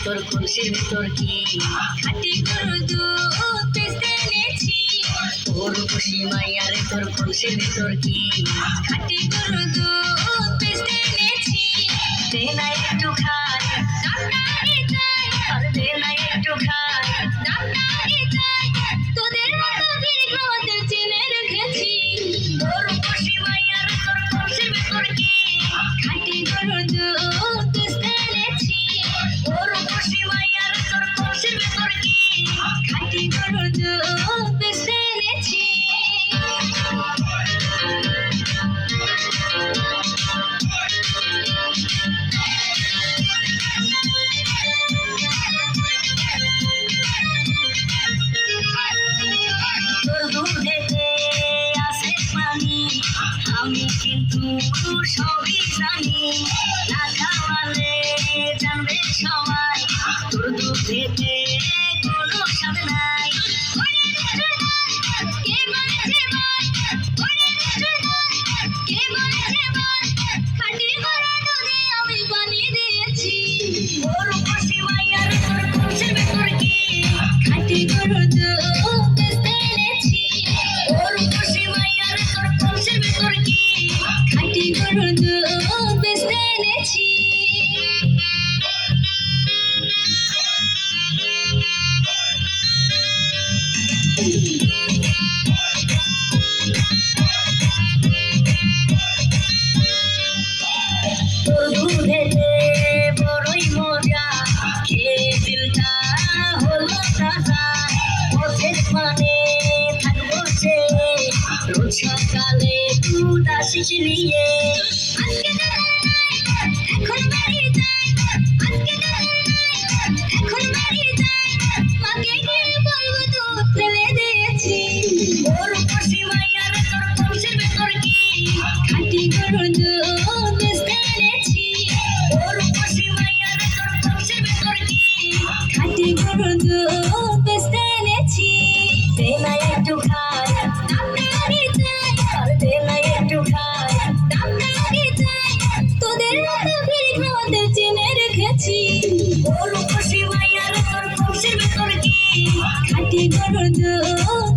তোর কলসির ভিতর কি খাটি গরুর দুধ পেস্তে এনেছি। ওর খুশি মাইয়ারে তোর কলসির ভিতর কি খাটি গরুর দুধ পেস্তে এনেছি। দে না একটু খাই ডাক্তারি চাই, আর দে না একটু খাই ডাক্তারি চাই, তোদের মতো বিঘ্নদের চিনে রেখেছি। ওর খুশি মাইয়ারে তোর কলসির ভিতর কি খাটি গরুর দুধ পেস্তে এনেছি। ওর খুশি মাইয়ারে তোর কলসির ভিতর কি খাটি গরুর দুধ পেস্তে এনেছি। তোর দুধেতে আছে পানি আমি কিন্তু সবই জানি না খাওয়ালে জানবে সবাই তোর দুধেতে কোনো স্বাদ নাই কে বলেছে বল, কে বলেছে বল, খাটি গরুর দুধে আমি পানি দিয়েছি। ওর খুশি মাইয়ারে তোর কলসির ভিতর কি খাটি গরুর দুধ পেস্তে এনেছি। ওর খুশি মাইয়ারে তোর কলসির ভিতর কি খাটি গরুর দুধ পেস্তে এনেছি। তোর দুধেতে বড়ই মজা খেয়ে দিলটা হলো তাজা পথের মানে থাকবো যে রোজ সকালে দুধ আসিস নিয়ে আজকে তোদের নাই, এখন বাড়ি যাই, আজকে তোদের নাই, এখন বাড়ি যাই, মাকে গিয়ে বলবো দুধ ফেলে দিয়েছি। ওর খুশি মাইয়ারে তোর কলসির ভিতর কি খাটি গরুর দুধ পেস্তে এনেছি। ওর খুশি মাইয়ারে তোর কলসির ভিতর কি খাটি গরুর দুধ পেস্তে এনেছি। দে না একটু খাই ডাক্তারি চাই, আর দে না একটু খাই ডাক্তারি চাই, তোদের মতো বিঘ্নদের চিনে রেখেছি। ওর খুশি মাইয়ারে তোর কলসির ভিতর কি খাটি গরুর দুধ